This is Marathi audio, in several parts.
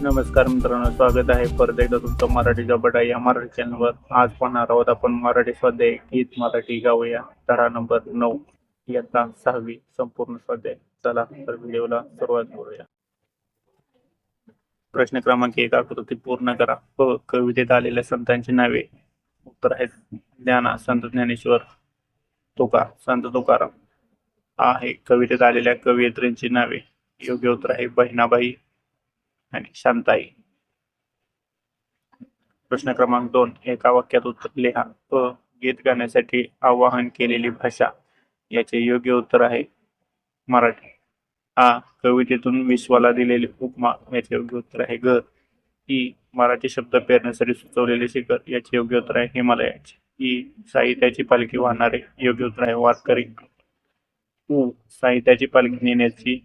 नमस्कार मित्रांनो, स्वागत आहे परत एकदा तुमचं मराठीचा बडा या मराठी चॅनलवर. आज पाहणार आहोत आपण मराठी स्वाध्याय गीत मराठी गाऊया धडा नंबर 9 इयत्ता 6वी संपूर्ण स्वाध्याय. चला तर व्हिडिओला सुरुवात करूया. प्रश्न क्रमांक 1, आकृती पूर्ण करा. कवितेत आलेल्या संतांची नावे. उत्तर आहेत ज्ञाना संत ज्ञानेश्वर, तुका संत तुकाराम. आहे कवितेत आलेल्या कवयित्रींची नावे. योग्य उत्तर आहे बहिणाबाई आणि शांताई. प्रश्न क्रमांक 2, एका वाक्यात उत्तर लिहा. गीत गाण्यासाठी आवाहन केलेली भाषा. याचे योग्य उत्तर आहे मराठी. कवितेतून विश्वाला दिलेली उपमा. याचे योग्य उत्तर आहे घर. मराठी शब्द पेरण्यासाठी सुचवलेले शिखर. याचे योग्य उत्तर आहे हिमालयाचे. साहित्याची पालखी वाहणारे. योग्य उत्तर आहे वारकरी. साहित्याची पालखी नेण्याची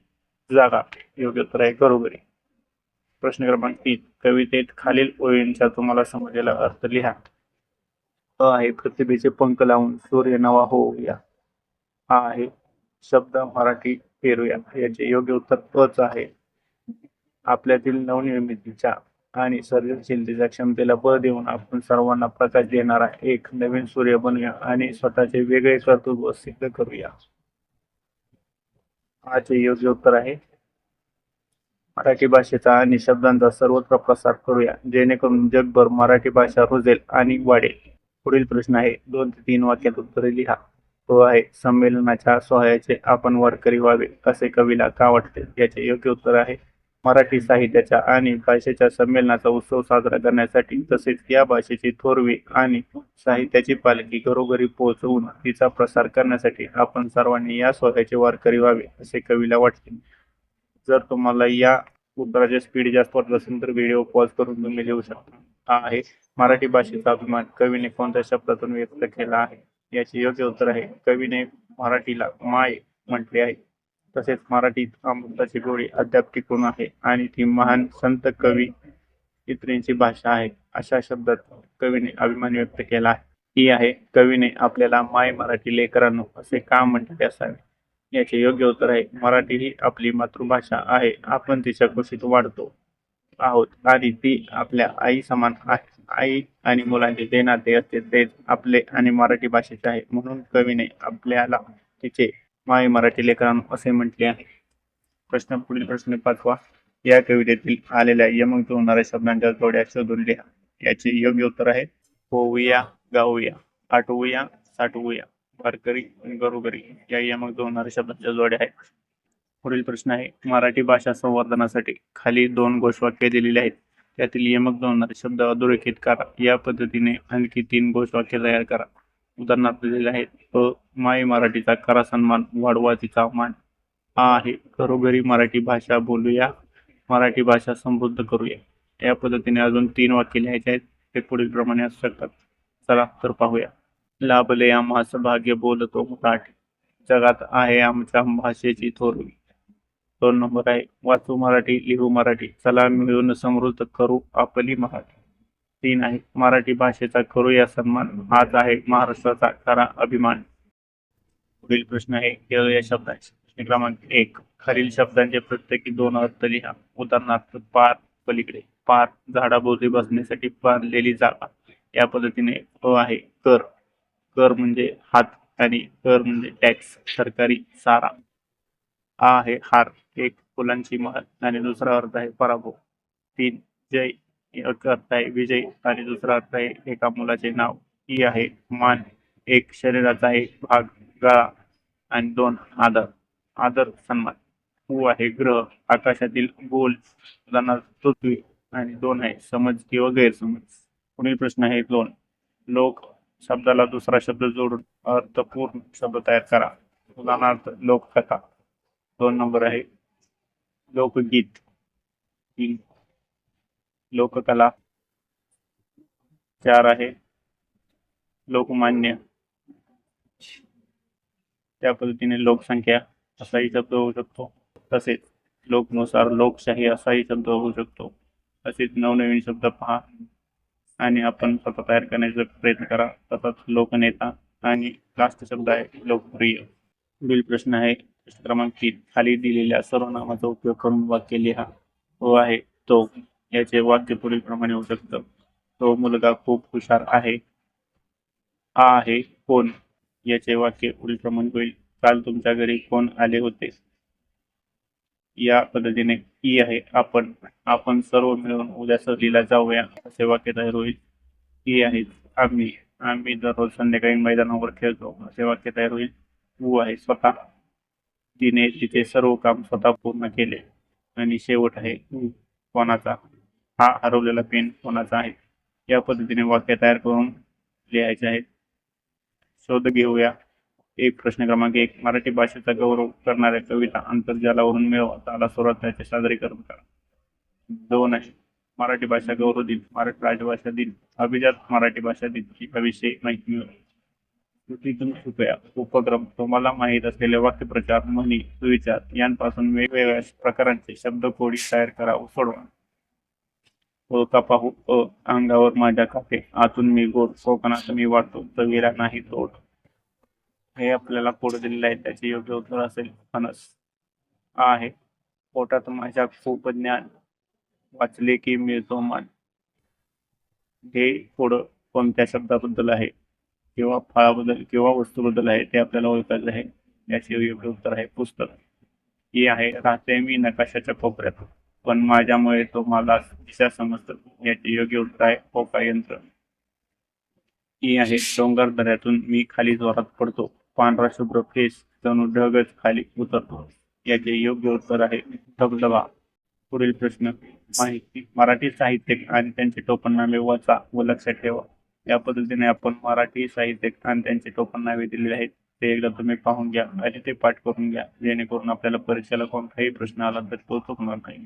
जागा. योग्य उत्तर आहे घरोघरी. प्रश्न क्रमांक 3, कवितेत खालील ओळींचा तुम्हाला समजलेला अर्थ लिहा. आहे प्रतिभेचे पंख लावून सूर्य नवा होऊया. आहे शब्द मराठी पेरूया. याचे योग्य उत्तर अच आहे. आपल्यातील नवनिर्मितीच्या आणि सर्जनशीलतेच्या क्षमतेला बळ देऊन आपण सर्वांना प्रकाश देणारा एक नवीन सूर्य बनूया आणि स्वतःचे वेगळे कर्तृत्व सिद्ध करूया. याचे योग्य उत्तर आहे मराठी भाषेचा आणि शब्दांचा सर्वत्र प्रसार करूया, जेणेकरून जगभर मराठी भाषा रुजेल आणि वाढेल. पुढील प्रश्न आहे 2 ते 3 वाक्यात उत्तरे लिहा. तो आहे संमेलनाच्या सोहळ्याचे आपण वारकरी व्हावे असे कवीला का वाटते. याचे योग्य उत्तर आहे मराठी साहित्याच्या आणि भाषेच्या संमेलनाचा उत्सव साजरा करण्यासाठी, तसेच या भाषेची थोरवी आणि साहित्याची पालखी घरोघरी पोहोचवून तिचा प्रसार करण्यासाठी आपण सर्वांनी या सोहळ्याचे वारकरी व्हावे असे कवीला वाटते. जर तुम्हाला या उत्तराचे स्पीड जास्त वाटत असेल तर व्हिडिओ पॉज करून तुम्ही लिहू शकता. आहे मराठी भाषेचा अभिमान कवीने कोणत्या शब्दातून व्यक्त केला आहे. याचे योग्य उत्तर आहे कवीने मराठीला माय म्हटले आहे. तसेच मराठीत अमृताची गोडी अद्याप टिकून आहे आणि ती महान संत कवी इतरींची भाषा आहे अशा शब्दात कवीने अभिमान व्यक्त केला आहे. ही आहे कवीने आपल्याला माय मराठी लेकरांनो असे का म्हटले असावे. याचे योग्य उत्तर आहे मराठी ही आपली मातृभाषा आहे. आपण तिच्या कुशीत वाढतो आहोत आणि ती आपल्या आई समान आहे. आई आणि मुलांचे जे नाते असते तेच आपले आणि मराठी भाषेचे आहे. म्हणून कवीने आपल्याला तिचे माय मराठी लेकरांनो असे म्हटले आहे. पुढील प्रश्न 5वा. या कवितेतील आलेल्या यमक जुळणाऱ्या शब्दांच्या जोड्या शोधून लिहा. याचे योग्य उत्तर आहे होऊया, गाऊया, आठवूया, साठवूया, वारकरी आणि घरोघरी या यमक जुळणाऱ्या शब्दांच्या जोड्या आहेत. पुढील प्रश्न आहे मराठी भाषा संवर्धनासाठी खाली 2 घोषवाक्य दिलेली आहेत. त्यातील यमक जुळणारे शब्द अधोरेखित करा. या पद्धतीने आणखी 3 घोषवाक्य तयार करा. उदाहरणार्थ दिलेले आहेत माय मराठीचा करा सन्मान, वाढवा तिचा मान. आहे घरोघरी मराठी भाषा बोलूया, मराठी भाषा समृद्ध करूया. या पद्धतीने अजून 3 वाक्य लिहायचे आहेत. ते पुढील प्रमाणे असू शकतात. चला तर पाहूया. लाभले आम्हास भाग्य बोलतो मराठी, जगात आहे आमच्या भाषेची थोरवी. 2 नंबर आहे वाचू मराठी, लिहू मराठी, चला मिळून समृद्ध करू आपली मराठी. 3 आहे मराठी भाषेचा करूया सन्मान, हाच आहे महाराष्ट्राचा खरा अभिमान. पुढील प्रश्न आहे या शब्दांचे. प्रश्न क्रमांक 1, खालील शब्दांचे प्रत्येकी 2 अर्थ लिहा. उदाहरणार्थ पार पलीकडे. पार झाडाभोवती बसण्यासाठी बांधलेली जागा. या पद्धतीने आहे कर. कर म्हणजे हात आणि कर म्हणजे टॅक्स, सरकारी सारा. आहे हार, एक फुलांची माळ आणि दुसरा अर्थ आहे पराभव. 3 जय, एक अर्थ आहे विजय आणि दुसरा अर्थ आहे एका मुलाचे नाव. ही आहे मान, एक शरीराचा एक भाग गळा आणि 2 आदर, आदर सन्मान. आहे ग्रह, आकाशातील गोल, उदाहरणार्थ पृथ्वी. आणि 2 आहे समज किंवा गैरसमज. पुढील प्रश्न आहे 2, लोक शब्दाला दुसरा शब्द जोडून अर्थपूर्ण शब्द तयार करा. उदाहरणार्थ लोककथा. 2 नंबर आहे लोकगीत. 3 लोककला. 4 आहे लोकमान्य. त्या पद्धतीने लोकसंख्या असाही शब्द होऊ शकतो. तसेच लोकनुसार लोकशाही असाही शब्द होऊ शकतो. तसेच नवनवीन शब्द पहा आणि आपण स्वतः तयार करण्याचा प्रयत्न करा. तसंच लोकनेता आणि लास्ट शब्द आहे लोकप्रिय. पुढील प्रश्न आहे प्रश्न क्रमांक 3, खाली दिलेल्या सर्वनामाचा उपयोग करून वाक्य लिहा. तो आहे तो, याचे वाक्य पुढीलप्रमाणे होऊ शकतं. तो मुलगा खूप हुशार आहे. हा आहे कोण? याचे वाक्य पुढीलप्रमाणे होईल. काल तुमच्या घरी कोण आले होते? या पद्धतीने ई आहे आपण सर्व मिळून उद्या सहलीला जाऊया असे वाक्य तयार होईल. ई आहे आम्ही दररोज संध्याकाळी मैदानावर खेळतो असे वाक्य तयार होईल. ऊ आहे स्वतः, तिने तिचे सर्व काम स्वतः पूर्ण केले. आणि शेवट आहे कोणाचा, हा हरवलेला पेन कोणाचा आहे. या पद्धतीने वाक्य तयार करून लिहायचे आहेत. शोध घेऊया. प्रश्न क्रमांक 1, मराठी भाषेचा गौरव करणाऱ्या कविता आंतरजालावरून मिळवा. त्याला स्वराज्याचे सादरीकरण करा. 2 आहे, मराठी भाषा गौरव दिन, मराठी राजभाषा दिन, अभिजात मराठी भाषा दिन याविषयी माहिती मिळवा. कृतीतून शिकूया. उपक्रम, तुम्हाला माहीत असलेले वाक्यप्रचार, म्हणी, सुविचार यांपासून वेगवेगळ्या प्रकारांचे शब्दकोडी तयार करा व सोडवा. ओळखा पाहू. अंगावर माझ्या काटे, आतून मी गोड, कोकणात मी वाटतो, चवीला नाही तोड. हे आपल्याला कोड दिलेले आहे, त्याचे योग्य उत्तर असेल फणस. आहे, पोटात माझ्या खूप ज्ञान, वाचले की मिळतो मान. हे कोड कोणत्या शब्दाबद्दल आहे किंवा फळाबद्दल किंवा वस्तूबद्दल आहे ते आपल्याला ओळखायचं आहे. याचे योग्य उत्तर आहे पुस्तक. ही आहे, राहते मी नकाशाच्या कोपऱ्यात, पण माझ्यामुळे तो मला दिशा समजतो. याचे योग्य उत्तर आहे पोका यंत्र. ही आहे, डोंगर दऱ्यातून मी खाली जोरात पडतो, पांढरा शुभ्र फेस जणू ढगच खाली उतरतो. याचे योग्य उत्तर आहे धबधबा. पुढील प्रश्न, माहिती, मराठी साहित्यिक आणि त्यांचे टोपणनामे वाचा व लक्षात ठेवा. या पद्धतीने आपण मराठी साहित्यिक आणि त्यांचे टोपणनामे दिलेले आहेत, ते एकदा तुम्ही पाहून घ्या आणि ते पाठ करून घ्या, जेणेकरून आपल्याला परीक्षेला कोणताही प्रश्न आला तर तो चुकणार नाही.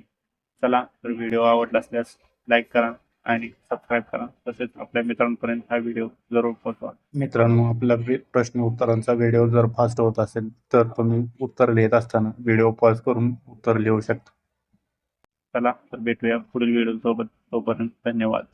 चला तर, व्हिडिओ आवडला असल्यास लाईक करा आणि सबस्क्राईब करा. तसेच आपल्या मित्रांपर्यंत हा व्हिडिओ जरूर पोहोचवा. मित्रांनो, आपला प्रश्न उत्तरांचा व्हिडिओ जर फास्ट होत असेल तर तुम्ही उत्तर लिहित असताना व्हिडिओ पॉज करून उत्तर लिहू शकता. चला तर, भेटूया पुढील व्हिडिओ सोबत. तोपर्यंत धन्यवाद.